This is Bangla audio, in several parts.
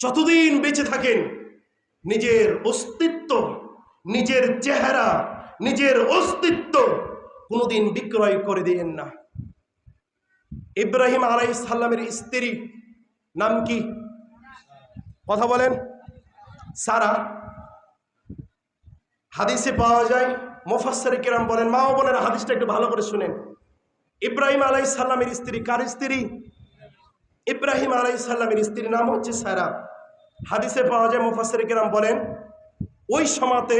যতদিন বেঁচে থাকেন নিজের অস্তিত্ব, নিজের চেহারা, নিজের অস্তিত্ব কোনোদিন বিক্রয় করে দিয়েন না। ইব্রাহিম আলাইহিস সালামের স্ত্রী নাম কি? কথা বলেন। সারা। হাদিসে পাওয়া যায়, মুফাসসির কিরাম বলেন, মা ও বোনেরা হাদিসটা একটু ভালো করে শুনেন। ইব্রাহিম আলাইহিস সালামের স্ত্রী কার স্ত্রী? ইব্রাহিম আলাইহিস সালামের স্ত্রীর নাম হচ্ছে সারা। হাদিসে পাওয়া যায়, মুফাসসির কিরাম বলেন ওই সময়তে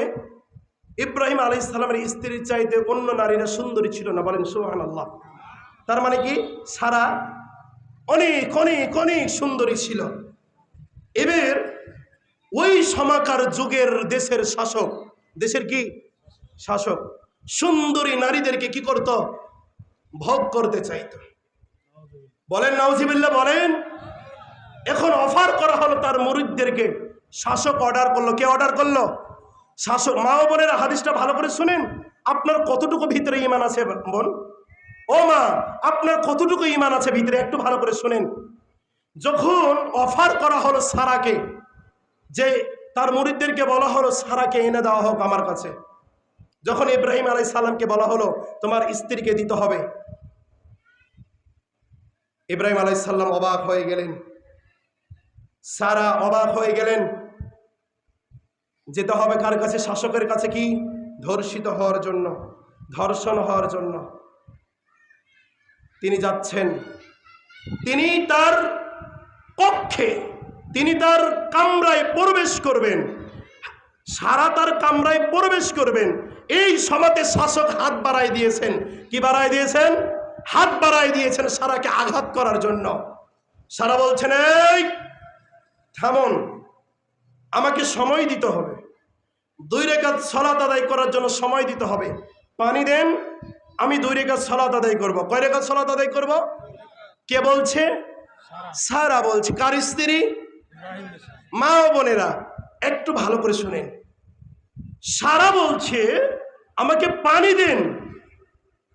ইব্রাহিম আলাইহিস সালামের স্ত্রীর চাইতে অন্য নারীরা সুন্দরী ছিল না। বলেন সুবহানাল্লাহ। তার মানে কি সারা অনেক অনেক অনেক সুন্দরী ছিল। এবার ওই সময়কার যুগের দেশের শাসক, দেশের কি শাসক, সুন্দরী নারীদেরকে কি করত? ভোগ করতে চাইত। বলেন নাউজুবিল্লাহ বলেন। এখন অফার করা হলো তার মুরিদদেরকে, শাসক অর্ডার করলো। কে অর্ডার করলো? শাসক। মা ও বোনেরা হাদিসটা ভালো করে শুনেন। আপনার কতটুকু ভিতরে ঈমান আছে বোন? ও মা, আপনার কতটুকু ঈমান আছে ভিতরে একটু ভালো করে শুনেন। যখন অফার করা হলো সারাকে, যে তার মুরিদদেরকে বলা হলো সারাকে এনে দেওয়া হোক আমার কাছে, যখন ইব্রাহিম আলাইহিস সালামকে বলা হলো তোমার স্ত্রীকে দিতে হবে, ইব্রাহিম আলাইহিস সালাম অবাক হয়ে গেলেন, সারা অবাক হয়ে গেলেন। যেতে হবে কার কাছে? শাসকের কাছে। কি? ধর্ষিত হওয়ার জন্য, ধর্ষণ হওয়ার জন্য তিনি যাচ্ছেন। তিনি তার কক্ষে, তিনি তার কামরায় প্রবেশ করবেন। সারা তার কামরায় প্রবেশ করবেন। এই সময়তে শাসক হাত বাড়ায় দিয়েছেন। কি বাড়ায় দিয়েছেন? হাত বাড়ায় দিয়েছেন সারাকে আঘাত করার জন্য। সারা বলছেন, এই থামুন, আমাকে সময় দিতে হবে, 2 রাকাত সালাত আদায় করার জন্য সময় দিতে হবে। পানি দেন, আমি 2 রাকাত সালাত আদায় করব। কয় রাকাত সালাত আদায় করব? কে বলছে? সারা বলছে। কার স্ত্রী? মা ও বোনেরা একটু ভালো করে শুনেন। সারা বলছে আমাকে পানি দেন,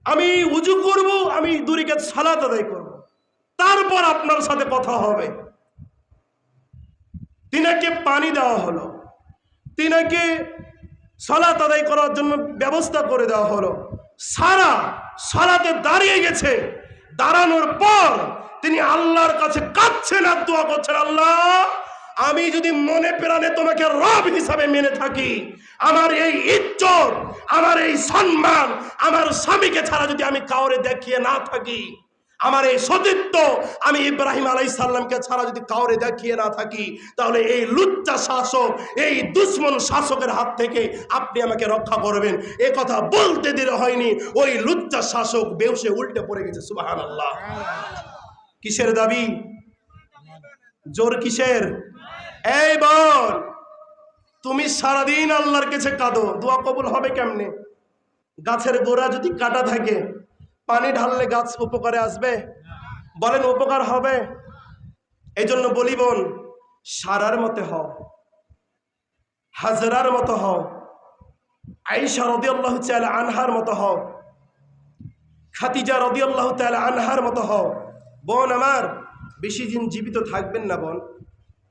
আমি উজু করব, আমি 2 রাকাত সালাত আদায় করব, তারপর আপনার সাথে কথা হবে। তিনাকে পানি দেওয়া হলো, তিনাকে সালাত আদায় করার জন্য ব্যবস্থা করে দেওয়া হলো। সারা সালাতে দাঁড়িয়ে গেছে। দাঁড়ানোর পর তিনি আল্লাহর কাছে কাঁদছেন আর দোয়া করছেন, আল্লাহ আমি যদি মনে প্রাণে তোমাকে রব হিসাবে মেনে থাকি, আমার এই ইজ্জত, আমার এই সম্মান, আমার স্বামীকে ছাড়া যদি আমি কাউরে দেখিয়ে না থাকি, আমার এই সতীত্ব আমি ইব্রাহিম আলাইহিস সালামকে ছাড়া যদি কাউরে দেখিয়ে না থাকি, তাহলে এই লুচ্চা শাসক, এই দুশ্মন শাসকের হাত থেকে আপনি আমাকে রক্ষা করবেন। এ কথা বলতে দেরি হয়নি, ওই লুচ্চা শাসক বেহুশে উল্টে পড়ে গেছে। সুবহানাল্লাহ। কিসের দাবি? জোর কিসের? এই বোন, তুমি সারাদিন আল্লাহর কাছে কাঁদো, দোয়া কবুল হবে কেমনে? গাছের গোড়া যদি কাটা থাকে, পানি ঢাললে গাছ উপকারে আসবে? বলেন উপকার হবে? এই জন্য বলি বোন, সারার মতে হও, হাজরার মতো হও, আয়েশা রাদিয়াল্লাহু তাআলা আনহার মতো হও, খাদিজা রাদিয়াল্লাহু তাআলা আনহার মতো হও। বোন আমার, বেশি দিন জীবিত থাকবেন না বোন।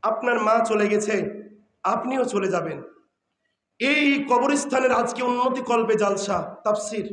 আপনার মা চলে গেছে, আপনিও চলে যাবেন। এই কবরস্থানের আজকে উন্নতি কল্পে জালসা, তাফসির,